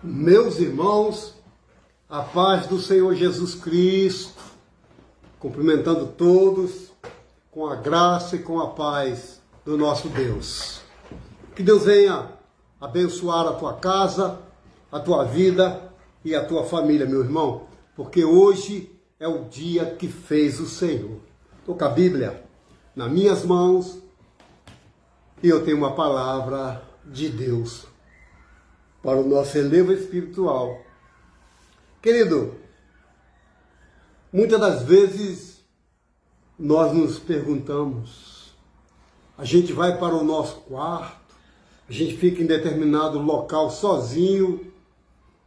Meus irmãos, a paz do Senhor Jesus Cristo, cumprimentando todos com a graça e com a paz do nosso Deus. Que Deus venha abençoar a tua casa, a tua vida e a tua família, meu irmão, porque hoje é o dia que fez o Senhor. Estou com a Bíblia nas minhas mãos e eu tenho uma palavra de Deus para o nosso relevo espiritual. Querido, muitas das vezes nós nos perguntamos, a gente vai para o nosso quarto, a gente fica em determinado local sozinho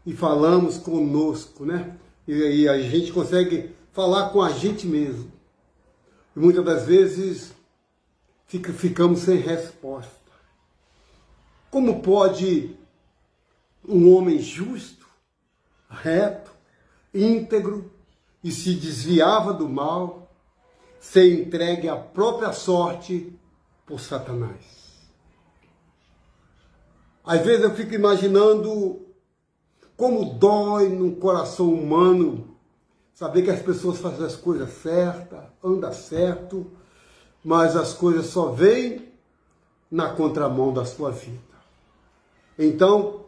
e falamos conosco, né? E a gente consegue falar com a gente mesmo. E muitas das vezes ficamos sem resposta. Como pode um homem justo, reto, íntegro e se desviava do mal, ser entregue à própria sorte por Satanás? Às vezes eu fico imaginando como dói no coração humano saber que as pessoas fazem as coisas certas, andam certo, mas as coisas só vêm na contramão da sua vida. Então,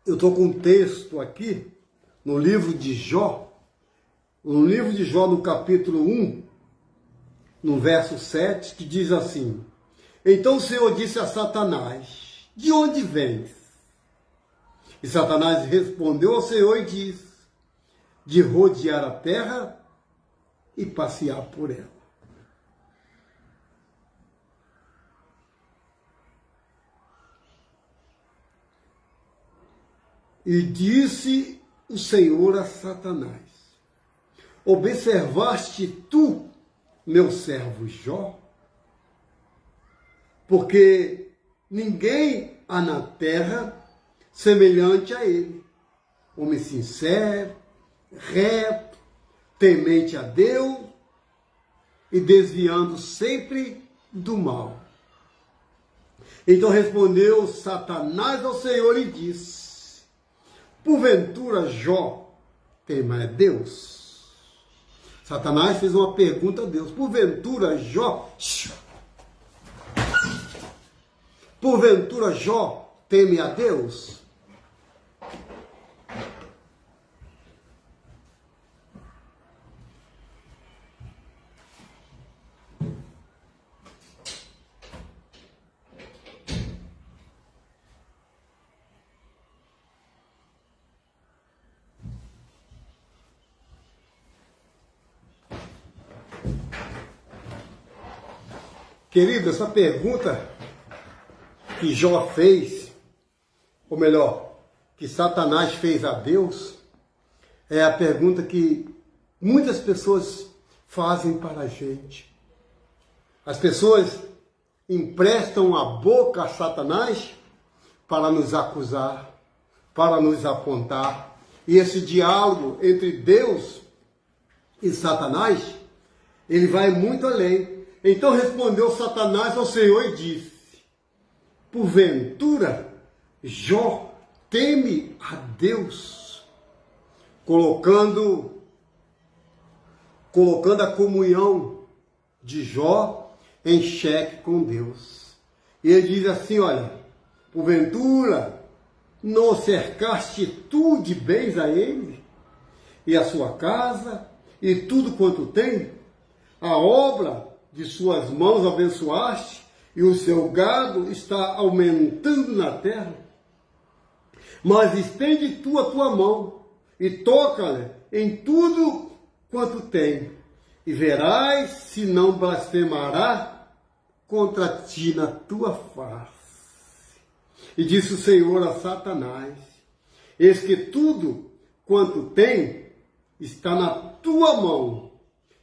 eu estou com um texto aqui, no livro de Jó, no capítulo 1, no verso 7, que diz assim: Então o Senhor disse a Satanás, de onde vens? E Satanás respondeu ao Senhor e disse, de rodear a terra e passear por ela. E disse o Senhor a Satanás, observaste tu, meu servo Jó? Porque ninguém há na terra semelhante a ele, homem sincero, reto, temente a Deus e desviando sempre do mal. Então respondeu Satanás ao Senhor e disse, porventura Jó teme a Deus? Satanás fez uma pergunta a Deus. Porventura Jó teme a Deus? Querido, essa pergunta que Jó fez, ou melhor, que Satanás fez a Deus, é a pergunta que muitas pessoas fazem para a gente. As pessoas emprestam a boca a Satanás para nos acusar, para nos apontar. E esse diálogo entre Deus e Satanás, ele vai muito além. Então respondeu Satanás ao Senhor e disse, porventura Jó teme a Deus, colocando a comunhão de Jó em xeque com Deus. E ele diz assim, olha, porventura não cercaste tu de bens a ele, e a sua casa, e tudo quanto tem, a obra de suas mãos abençoaste, e o seu gado está aumentando na terra. Mas estende tu a tua mão, e toca-lhe em tudo quanto tem, e verás se não blasfemará contra ti na tua face. E disse o Senhor a Satanás, eis que tudo quanto tem está na tua mão,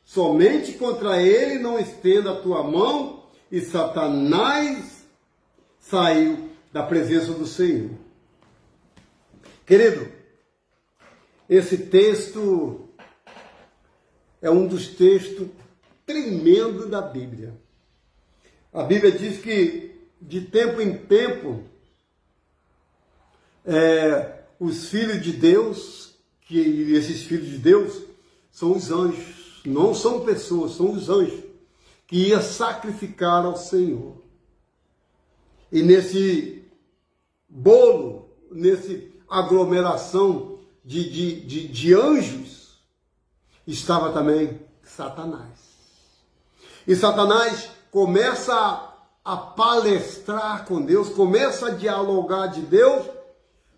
somente contra ele não estenda a tua mão. E Satanás saiu da presença do Senhor. Querido, esse texto é um dos textos tremendos da Bíblia. A Bíblia diz que de tempo em tempo os filhos de Deus, que esses filhos de Deus são os anjos, não são pessoas, são os anjos, que ia sacrificar ao Senhor. E nesse bolo, nesse aglomeração de anjos, estava também Satanás. E Satanás começa a palestrar com Deus, começa a dialogar de Deus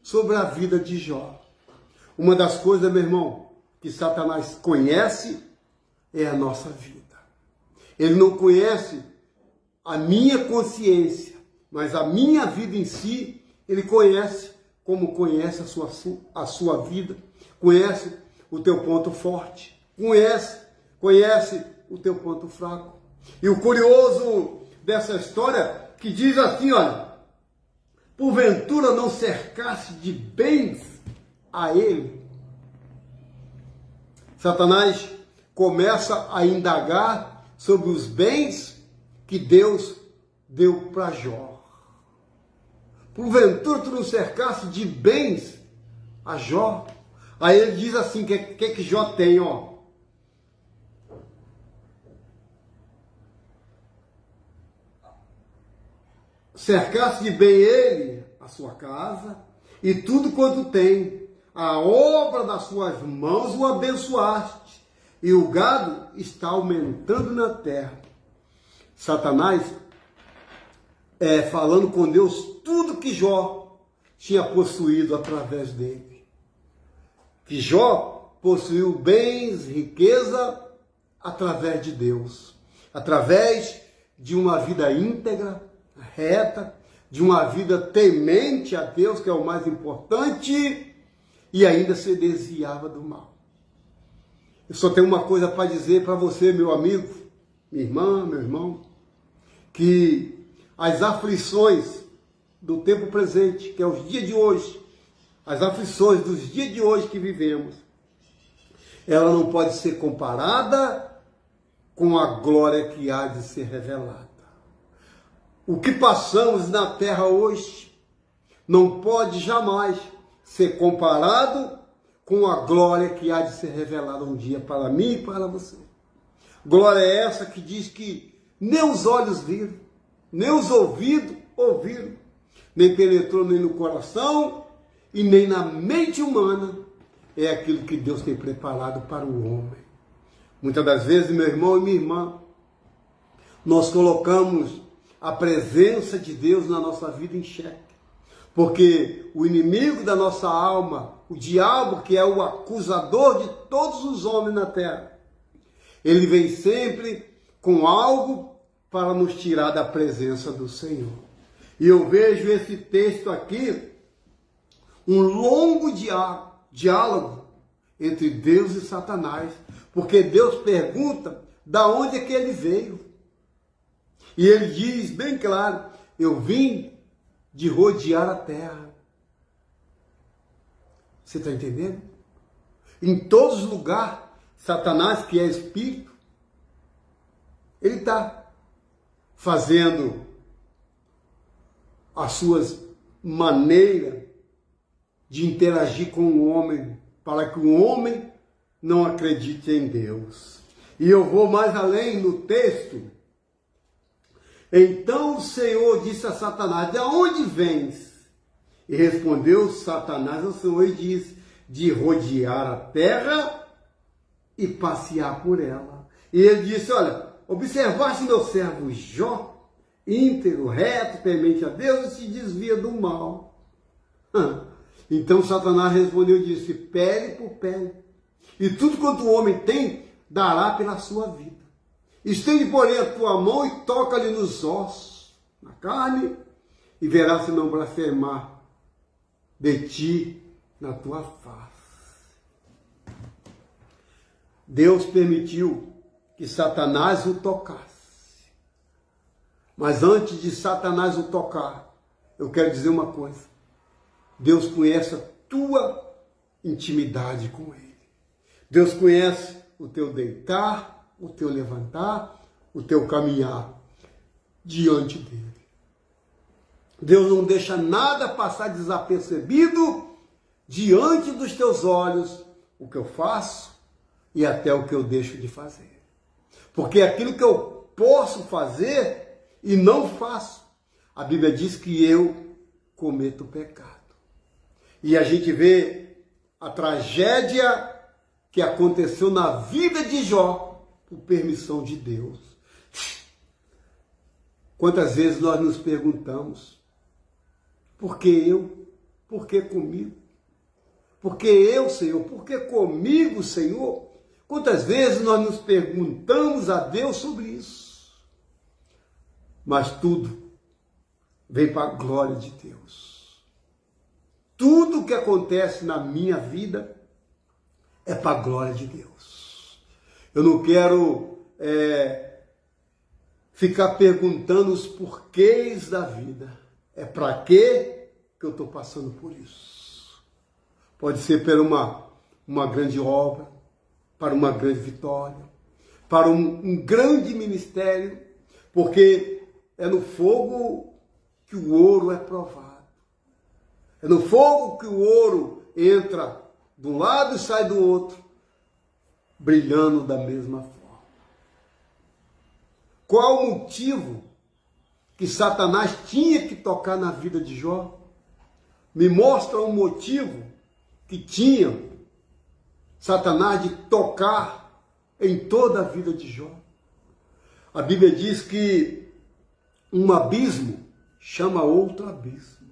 sobre a vida de Jó. Uma das coisas, meu irmão, que Satanás conhece é a nossa vida. Ele não conhece a minha consciência, mas a minha vida em si, ele conhece como conhece a sua vida, conhece o teu ponto forte, conhece o teu ponto fraco. E o curioso dessa história, que diz assim, olha, porventura não cercasse de bens a ele. Satanás começa a indagar sobre os bens que Deus deu para Jó. Porventura tu não cercasse de bens a Jó? Aí ele diz assim, o que Jó tem, ó? Cercasse de bem ele, a sua casa, e tudo quanto tem, a obra das suas mãos o abençoaste, e o gado está aumentando na terra. Satanás falando com Deus tudo que Jó tinha possuído através dele. Que Jó possuiu bens, riqueza, através de Deus. Através de uma vida íntegra, reta, de uma vida temente a Deus, que é o mais importante, e ainda se desviava do mal. Eu só tenho uma coisa para dizer para você, meu amigo, minha irmã, meu irmão, que as aflições do tempo presente, que é os dias de hoje, as aflições dos dias de hoje que vivemos, ela não pode ser comparada com a glória que há de ser revelada. O que passamos na terra hoje não pode jamais ser comparado com a glória que há de ser revelada um dia para mim e para você. Glória é essa que diz que nem os olhos viram, nem os ouvidos ouviram, nem penetrou nem no coração e nem na mente humana, é aquilo que Deus tem preparado para o homem. Muitas das vezes, meu irmão e minha irmã, nós colocamos a presença de Deus na nossa vida em xeque. Porque o inimigo da nossa alma, o diabo, que é o acusador de todos os homens na terra, ele vem sempre com algo para nos tirar da presença do Senhor. E eu vejo esse texto aqui, um longo diálogo entre Deus e Satanás, porque Deus pergunta da onde é que ele veio. E ele diz bem claro, eu vim de rodear a terra. Você está entendendo? Em todos os lugares, Satanás, que é espírito, ele está fazendo as suas maneiras de interagir com o homem, para que o homem não acredite em Deus. E eu vou mais além no texto. Então o Senhor disse a Satanás, de onde vens? E respondeu Satanás ao Senhor e disse, de rodear a terra e passear por ela. E ele disse, olha, observaste meu servo Jó, íntegro, reto, temente a Deus e se desvia do mal. Então Satanás respondeu e disse, pele por pele, e tudo quanto o homem tem, dará pela sua vida. Estende, porém, a tua mão e toca-lhe nos ossos, na carne, e verás se não blasfemar de ti na tua face. Deus permitiu que Satanás o tocasse. Mas antes de Satanás o tocar, eu quero dizer uma coisa. Deus conhece a tua intimidade com Ele. Deus conhece o teu deitar, o teu levantar, o teu caminhar diante dele. Deus não deixa nada passar desapercebido diante dos teus olhos o que eu faço e até o que eu deixo de fazer. Porque aquilo que eu posso fazer e não faço, a Bíblia diz que eu cometo pecado. E a gente vê a tragédia que aconteceu na vida de Jó por permissão de Deus. Quantas vezes nós nos perguntamos, por que eu? Por que comigo? Por que eu, Senhor? Por que comigo, Senhor? Quantas vezes nós nos perguntamos a Deus sobre isso? Mas tudo vem para a glória de Deus. Tudo que acontece na minha vida é para a glória de Deus. Eu não quero ficar perguntando os porquês da vida. É para quê que eu estou passando por isso? Pode ser por uma grande obra, para uma grande vitória, para um grande ministério, porque é no fogo que o ouro é provado. É no fogo que o ouro entra de um lado e sai do outro, brilhando da mesma forma. Qual o motivo que Satanás tinha que tocar na vida de Jó? Me mostra um motivo que tinha Satanás de tocar em toda a vida de Jó. A Bíblia diz que um abismo chama outro abismo.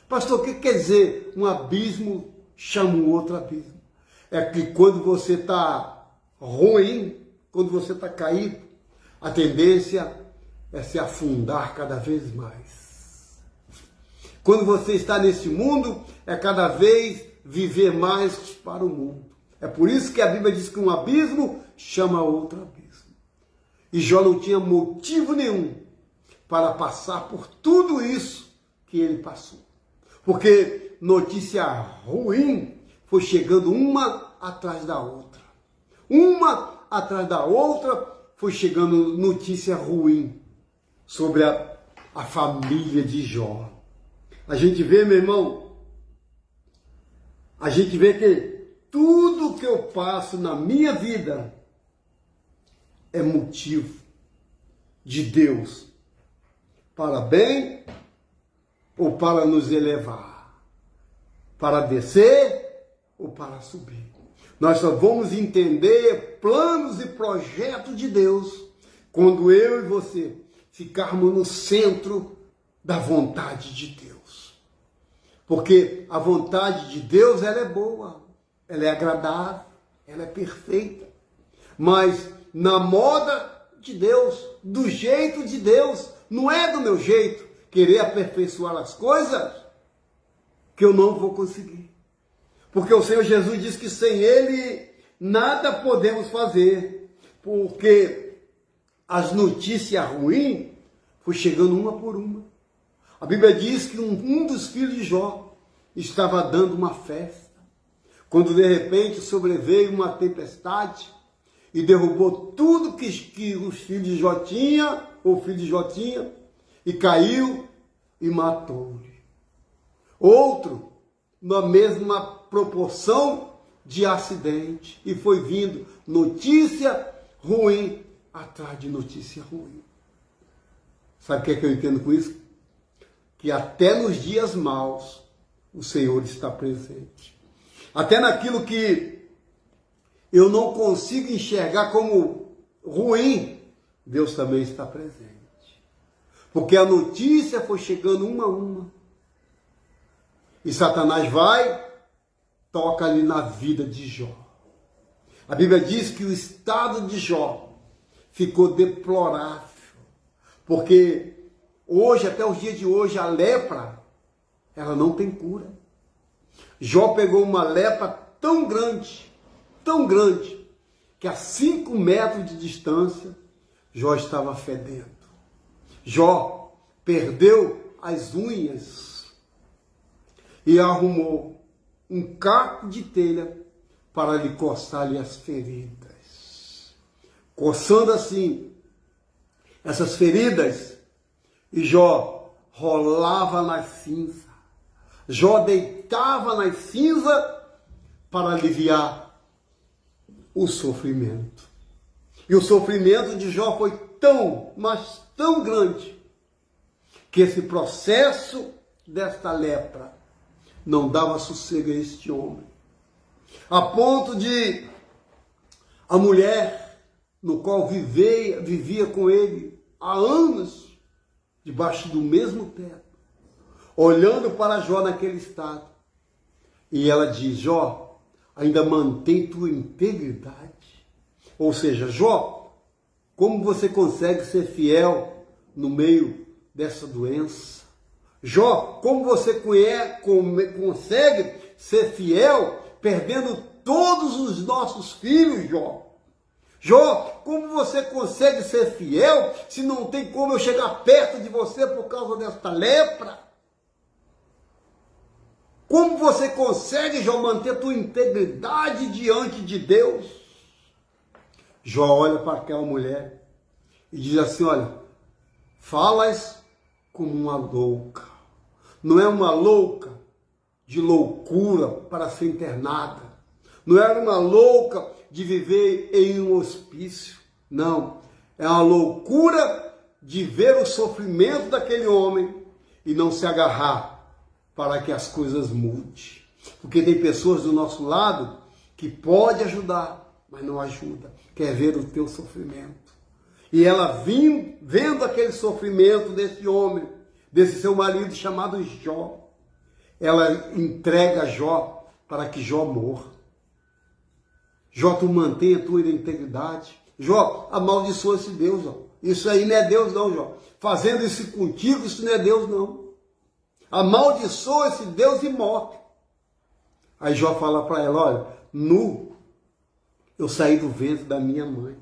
Pastor, o que quer dizer um abismo chama um outro abismo? É que quando você está ruim, quando você está caído, a tendência é se afundar cada vez mais. Quando você está nesse mundo, é cada vez viver mais para o mundo. É por isso que a Bíblia diz que um abismo chama outro abismo. E Jó não tinha motivo nenhum para passar por tudo isso que ele passou. Porque notícia ruim foi chegando uma atrás da outra. Uma atrás da outra foi chegando notícia ruim sobre a família de Jó. A gente vê, meu irmão, a gente vê que tudo que eu passo na minha vida é motivo de Deus para bem ou para nos elevar, para descer ou para subir. Nós só vamos entender planos e projetos de Deus quando eu e você ficarmos no centro da vontade de Deus. Porque a vontade de Deus, ela é boa, ela é agradável, ela é perfeita. Mas na moda de Deus, do jeito de Deus, não é do meu jeito, querer aperfeiçoar as coisas que eu não vou conseguir. Porque o Senhor Jesus diz que sem Ele nada podemos fazer. Porque as notícias ruins foi chegando uma por uma. A Bíblia diz que um dos filhos de Jó estava dando uma festa, quando de repente sobreveio uma tempestade e derrubou tudo que os filhos de Jó tinham, ou o filho de Jó tinha, e caiu e matou-lhe. Outro, na mesma proporção de acidente, e foi vindo notícia ruim atrás de notícia ruim. Sabe o que é que eu entendo com isso? Que até nos dias maus o Senhor está presente. Até naquilo que eu não consigo enxergar como ruim, Deus também está presente. Porque a notícia foi chegando uma a uma. E Satanás vai, toca ali na vida de Jó. A Bíblia diz que o estado de Jó ficou deplorável. Porque hoje, até os dias de hoje, a lepra, ela não tem cura. Jó pegou uma lepra tão grande, que a 5 metros de distância, Jó estava fedendo. Jó perdeu as unhas e arrumou um caco de telha para lhe coçar-lhe as feridas. Coçando assim essas feridas, e Jó rolava na cinza. Jó deitava deitava nas cinzas para aliviar o sofrimento. E o sofrimento de Jó foi tão, mas tão grande, que esse processo desta lepra não dava sossego a este homem. A ponto de a mulher, no qual vivia com ele há anos, debaixo do mesmo teto, olhando para Jó naquele estado, e ela diz: Jó, ainda mantém tua integridade. Ou seja, Jó, como você consegue ser fiel no meio dessa doença? Jó, como você consegue ser fiel perdendo todos os nossos filhos, Jó? Jó, como você consegue ser fiel se não tem como eu chegar perto de você por causa desta lepra? Como você consegue, Jó, manter a tua integridade diante de Deus? Jó olha para aquela mulher e diz assim: olha, falas como uma louca. Não é uma louca de loucura para ser internada. Não era uma louca de viver em um hospício. Não. É uma loucura de ver o sofrimento daquele homem e não se agarrar para que as coisas mudem. Porque tem pessoas do nosso lado que pode ajudar, mas não ajuda. Quer ver o teu sofrimento. E ela vendo aquele sofrimento desse homem, desse seu marido chamado Jó, ela entrega Jó para que Jó morra. Jó, tu mantém a tua integridade. Jó, amaldiçoa esse Deus, Jó. Isso aí não é Deus não, Jó. Fazendo isso contigo, isso não é Deus não. Amaldiçoa esse Deus e morre. Aí Jó fala para ela: olha, nu eu saí do ventre da minha mãe,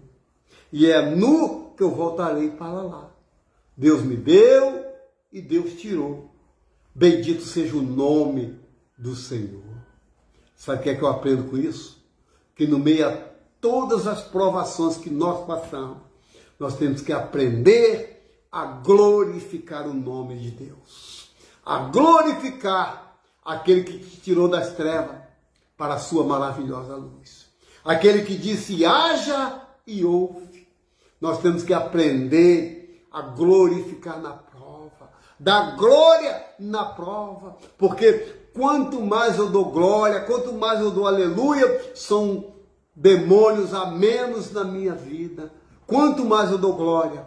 e é nu que eu voltarei para lá. Deus me deu e Deus tirou. Bendito seja o nome do Senhor. Sabe o que é que eu aprendo com isso? Que no meio a todas as provações que nós passamos, nós temos que aprender a glorificar o nome de Deus. A glorificar aquele que te tirou das trevas para a sua maravilhosa luz. Aquele que disse: haja e ouve. Nós temos que aprender a glorificar na prova, dar glória na prova, porque quanto mais eu dou glória, quanto mais eu dou aleluia, são demônios a menos na minha vida. Quanto mais eu dou glória,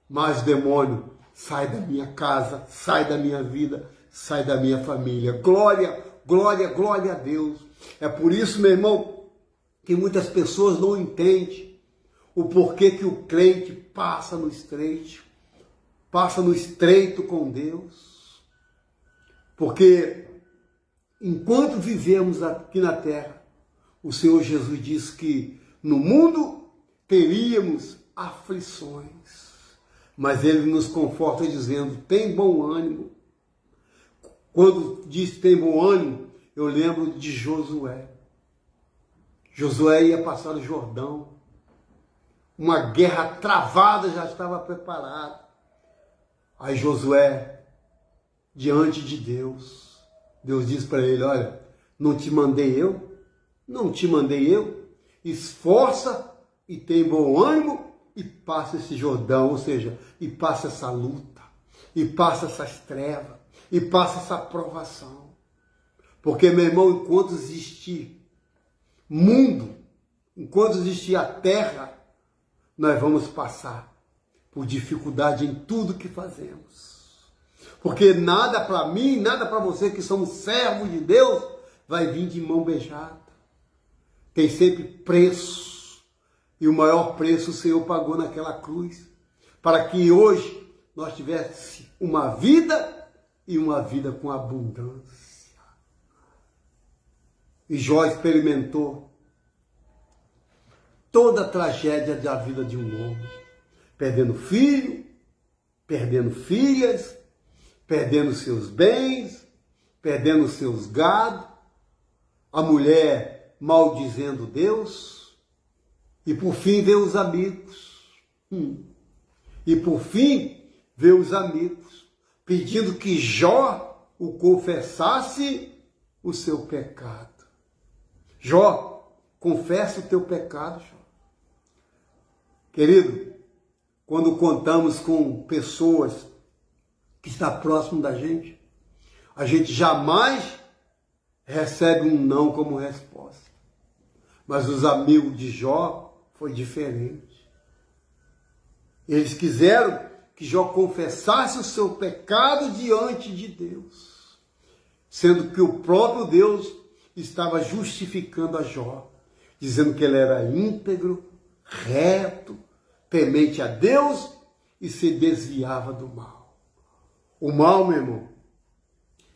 mais demônio sai da minha casa, sai da minha vida, sai da minha família. Glória, glória, glória a Deus. É por isso, meu irmão, que muitas pessoas não entendem o porquê que o crente passa no estreito com Deus. Porque enquanto vivemos aqui na terra, o Senhor Jesus disse que no mundo teríamos aflições, mas Ele nos conforta dizendo: tem bom ânimo. Quando diz tem bom ânimo, eu lembro de Josué. Josué ia passar o Jordão, uma guerra travada já estava preparada. Aí Josué, diante de Deus, Deus diz para ele: olha, não te mandei eu? Não te mandei eu? Esforça e tem bom ânimo e passa esse Jordão, ou seja, e passa essa luta, e passa essas trevas, e passa essa provação. Porque, meu irmão, enquanto existir mundo, enquanto existir a terra, nós vamos passar por dificuldade em tudo que fazemos. Porque nada para mim, nada para você que somos servos de Deus, vai vir de mão beijada. Tem sempre preço. E o maior preço o Senhor pagou naquela cruz, para que hoje nós tivéssemos uma vida e uma vida com abundância. E Jó experimentou toda a tragédia da vida de um homem, perdendo filho, perdendo filhas, perdendo seus bens, perdendo seus gados, a mulher maldizendo Deus, e por fim veio os amigos. E por fim veio os amigos, pedindo que Jó o confessasse o seu pecado. Jó, confessa o teu pecado, Jó. Querido, quando contamos com pessoas que estão próximo da gente, a gente jamais recebe um não como resposta. Mas os amigos de Jó foi diferente. Eles quiseram que Jó confessasse o seu pecado diante de Deus, sendo que o próprio Deus estava justificando a Jó, dizendo que ele era íntegro, reto, temente a Deus e se desviava do mal. O mal, meu irmão,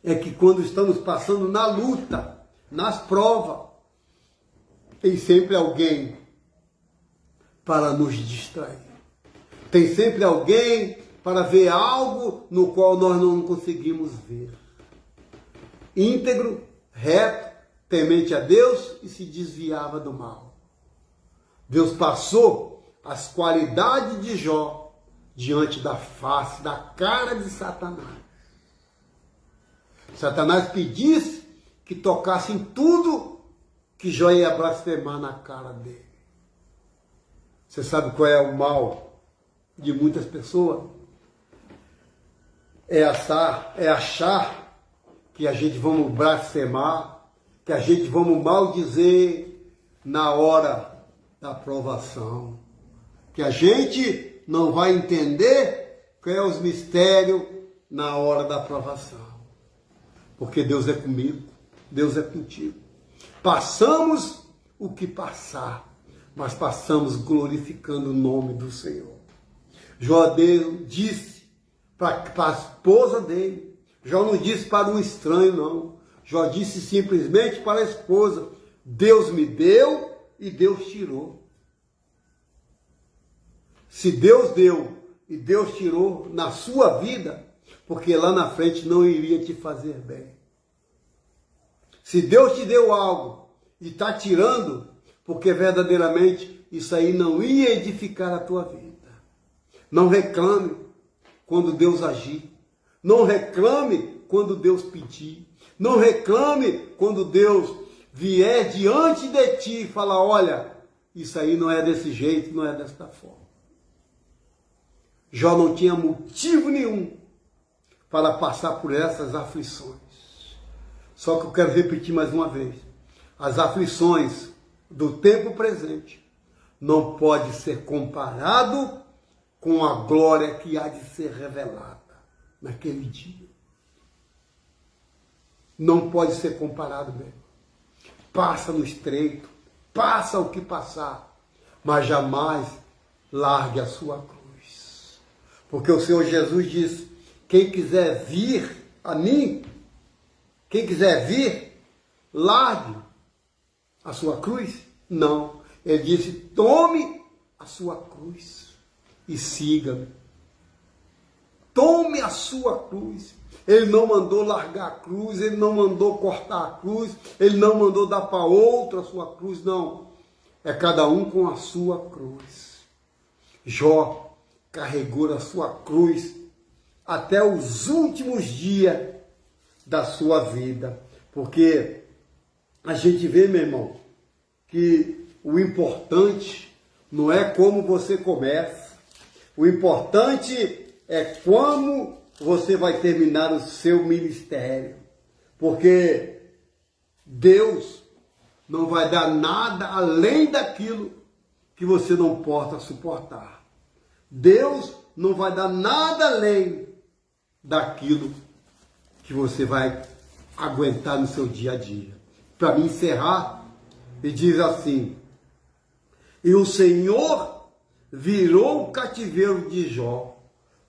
é que quando estamos passando na luta, nas provas, tem sempre alguém para nos distrair. Tem sempre alguém para ver algo no qual nós não conseguimos ver. Íntegro, reto, temente a Deus e se desviava do mal. Deus passou as qualidades de Jó diante da face, da cara de Satanás. Satanás pedisse que tocasse em tudo que Jó ia blasfemar na cara dele. Você sabe qual é o mal de muitas pessoas? É achar que a gente vamos blasfemar, que a gente vamos maldizer na hora da provação, que a gente não vai entender qual é os mistérios na hora da provação. Porque Deus é comigo, Deus é contigo. Passamos o que passar, mas passamos glorificando o nome do Senhor. Jó disse para a esposa dele, Jó não disse para um estranho, não. Jó disse simplesmente para a esposa: Deus me deu e Deus tirou. Se Deus deu e Deus tirou na sua vida, porque lá na frente não iria te fazer bem. Se Deus te deu algo e está tirando, porque verdadeiramente isso aí não ia edificar a tua vida. Não reclame quando Deus agir. Não reclame quando Deus pedir. Não reclame quando Deus vier diante de ti e falar: olha, isso aí não é desse jeito, não é desta forma. Jó não tinha motivo nenhum para passar por essas aflições. Só que eu quero repetir mais uma vez. As aflições do tempo presente não pode ser comparado com a glória que há de ser revelada naquele dia. Não pode ser comparado mesmo. Passa no estreito, passa o que passar, mas jamais largue a sua cruz. Porque o Senhor Jesus disse: quem quiser vir a mim, quem quiser vir, largue a sua cruz. Não, ele disse: tome a sua cruz e siga-me. Tome a sua cruz. Ele não mandou largar a cruz, ele não mandou cortar a cruz, ele não mandou dar para outro a sua cruz, não. É cada um com a sua cruz. Jó carregou a sua cruz até os últimos dias da sua vida. Porque a gente vê, meu irmão, que o importante não é como você começa. O importante é como você vai terminar o seu ministério. Porque Deus não vai dar nada além daquilo que você não possa suportar. Deus não vai dar nada além daquilo que você vai aguentar no seu dia a dia. Para me encerrar, ele diz assim: e o Senhor virou o cativeiro de Jó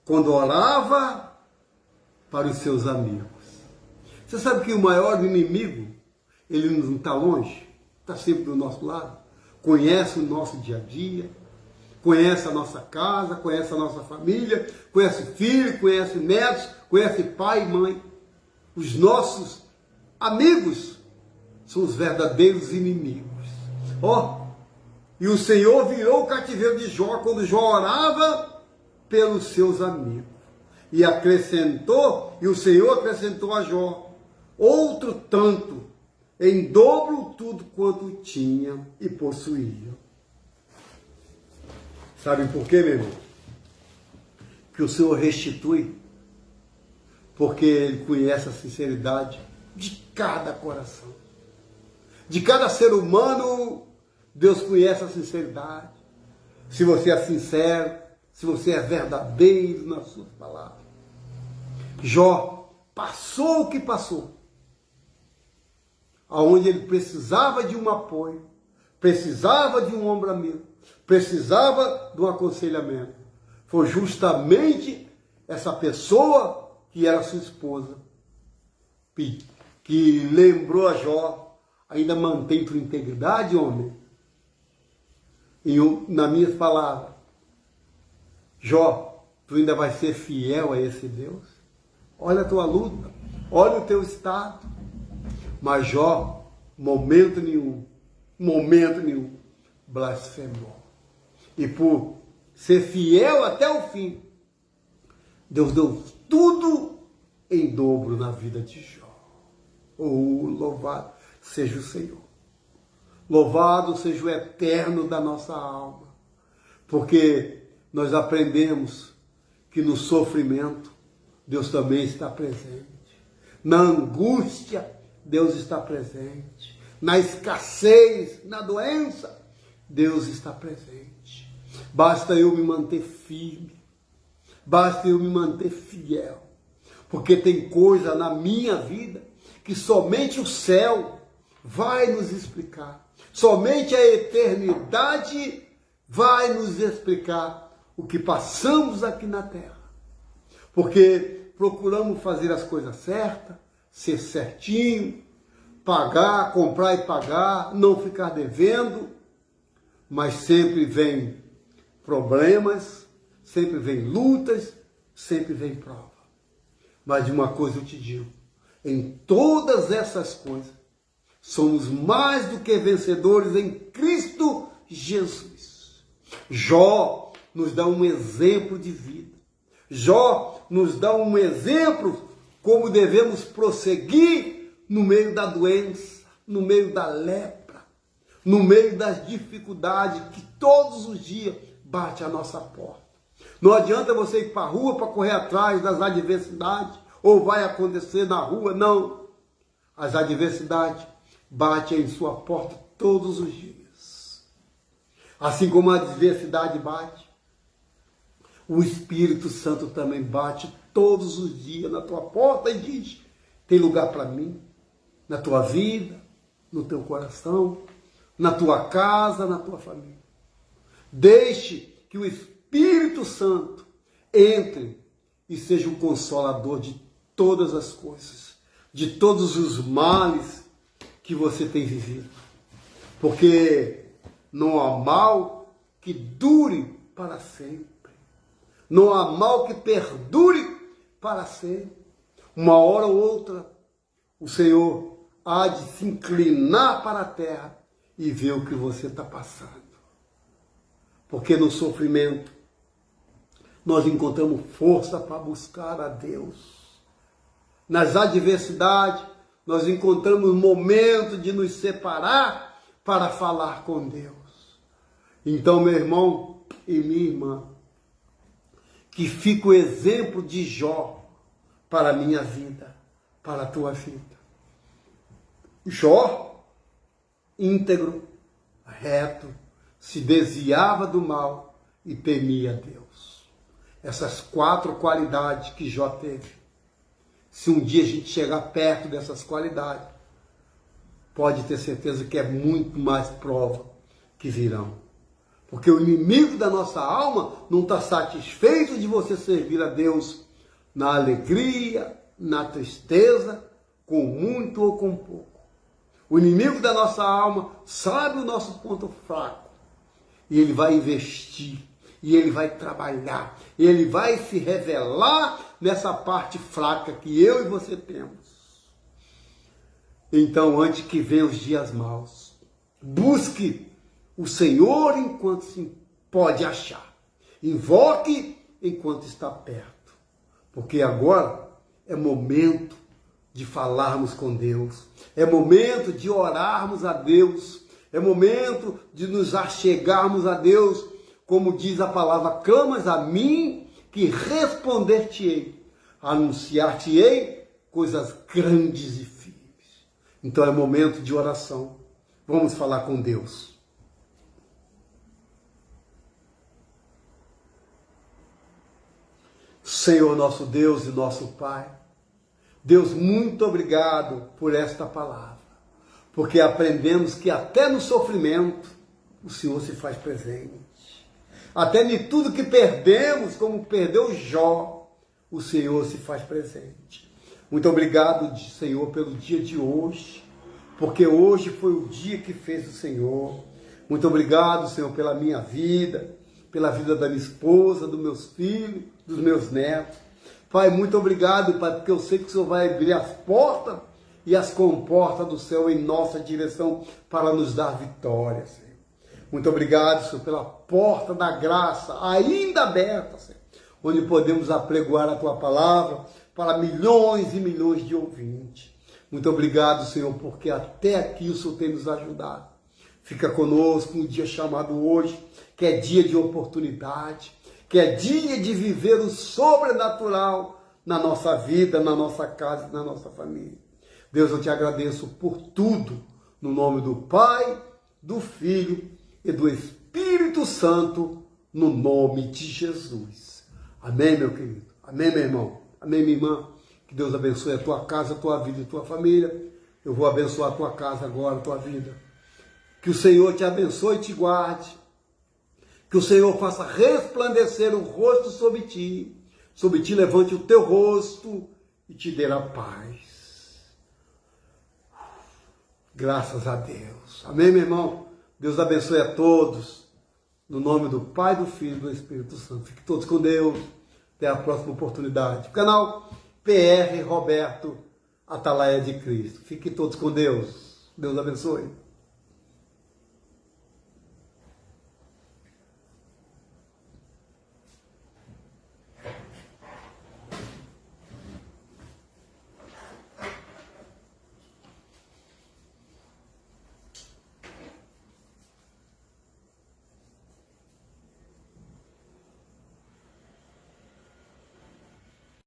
quando orava para os seus amigos. Você sabe que o maior inimigo, ele não está longe, está sempre do nosso lado, conhece o nosso dia a dia, conhece a nossa casa, conhece a nossa família, conhece filho, conhece netos, conhece pai e mãe. Os nossos amigos são os verdadeiros inimigos. E o Senhor virou o cativeiro de Jó quando Jó orava pelos seus amigos. E o Senhor acrescentou a Jó: outro tanto, em dobro tudo quanto tinha e possuía. Sabe por quê, meu irmão? Que o Senhor restitui, porque Ele conhece a sinceridade de cada coração. De cada ser humano, Deus conhece a sinceridade. Se você é sincero, se você é verdadeiro nas suas palavras. Jó passou o que passou, aonde ele precisava de um apoio, precisava de um ombro amigo, precisava de um aconselhamento. Foi justamente essa pessoa que era sua esposa, que lembrou a Jó: ainda mantém tua integridade, homem? E nas minhas palavras, Jó, tu ainda vai ser fiel a esse Deus? Olha a tua luta, olha o teu estado. Mas Jó, momento nenhum, blasfemou. E por ser fiel até o fim, Deus deu tudo em dobro na vida de Jó. Oh, louvado seja o Senhor. Louvado seja o eterno da nossa alma. Porque nós aprendemos que no sofrimento, Deus também está presente. Na angústia, Deus está presente. Na escassez, na doença, Deus está presente. Basta eu me manter firme. Basta eu me manter fiel. Porque tem coisa na minha vida que somente o céu vai nos explicar. Somente a eternidade vai nos explicar o que passamos aqui na terra. Porque procuramos fazer as coisas certas, ser certinho, pagar, comprar e pagar, não ficar devendo, mas sempre vem problemas, sempre vem lutas, sempre vem prova. Mas de uma coisa eu te digo, em todas essas coisas, somos mais do que vencedores em Cristo Jesus. Jó nos dá um exemplo de vida. Jó nos dá um exemplo como devemos prosseguir no meio da doença, no meio da lepra, no meio das dificuldades que todos os dias bate à nossa porta. Não adianta você ir para a rua para correr atrás das adversidades, ou vai acontecer na rua, não. As adversidades batem em sua porta todos os dias. Assim como a adversidade bate, o Espírito Santo também bate todos os dias na tua porta e diz: tem lugar para mim, na tua vida, no teu coração, na tua casa, na tua família. Deixe que o Espírito Santo entre e seja o consolador de todas as coisas, de todos os males que você tem vivido. Porque não há mal que dure para sempre. Não há mal que perdure para sempre. Uma hora ou outra, o Senhor há de se inclinar para a terra e ver o que você está passando. Porque no sofrimento, nós encontramos força para buscar a Deus. Nas adversidades, nós encontramos momento de nos separar para falar com Deus. Então, meu irmão e minha irmã, que fica o exemplo de Jó para a minha vida, para a tua vida. Jó, íntegro, reto, se desviava do mal e temia a Deus. Essas 4 qualidades que Jó teve. Se um dia a gente chegar perto dessas qualidades, pode ter certeza que é muito mais prova que virão. Porque o inimigo da nossa alma não está satisfeito de você servir a Deus na alegria, na tristeza, com muito ou com pouco. O inimigo da nossa alma sabe o nosso ponto fraco. E ele vai investir, e ele vai trabalhar, e ele vai se revelar nessa parte fraca que eu e você temos. Então, antes que venham os dias maus, busque o Senhor enquanto se pode achar. Invoque enquanto está perto. Porque agora é momento de falarmos com Deus. É momento de orarmos a Deus. É momento de nos achegarmos a Deus. Como diz a palavra, clamas a mim que responder-te-ei. Anunciar-te-ei coisas grandes e firmes. Então é momento de oração. Vamos falar com Deus. Senhor nosso Deus e nosso Pai, Deus, muito obrigado por esta palavra, porque aprendemos que até no sofrimento o Senhor se faz presente. Até em tudo que perdemos, como perdeu Jó, o Senhor se faz presente. Muito obrigado, Senhor, pelo dia de hoje, porque hoje foi o dia que fez o Senhor. Muito obrigado, Senhor, pela minha vida, pela vida da minha esposa, dos meus filhos, dos meus netos. Pai, muito obrigado, Pai, porque eu sei que o Senhor vai abrir as portas e as comportas do céu em nossa direção para nos dar vitória, Senhor. Muito obrigado, Senhor, pela porta da graça ainda aberta, Senhor, onde podemos apregoar a Tua palavra para milhões e milhões de ouvintes. Muito obrigado, Senhor, porque até aqui o Senhor tem nos ajudado. Fica conosco no dia chamado hoje, que é dia de oportunidade, que é dia de viver o sobrenatural na nossa vida, na nossa casa, na nossa família. Deus, eu te agradeço por tudo, no nome do Pai, do Filho e do Espírito Santo, no nome de Jesus. Amém, meu querido? Amém, meu irmão? Amém, minha irmã? Que Deus abençoe a tua casa, a tua vida e a tua família. Eu vou abençoar a tua casa agora, a tua vida. Que o Senhor te abençoe e te guarde. Que o Senhor faça resplandecer o rosto sobre ti. Sobre ti levante o teu rosto e te dê a paz. Graças a Deus. Amém, meu irmão? Deus abençoe a todos. No nome do Pai, do Filho e do Espírito Santo. Fiquem todos com Deus. Até a próxima oportunidade. O canal PR Roberto Atalaia de Cristo. Fiquem todos com Deus. Deus abençoe.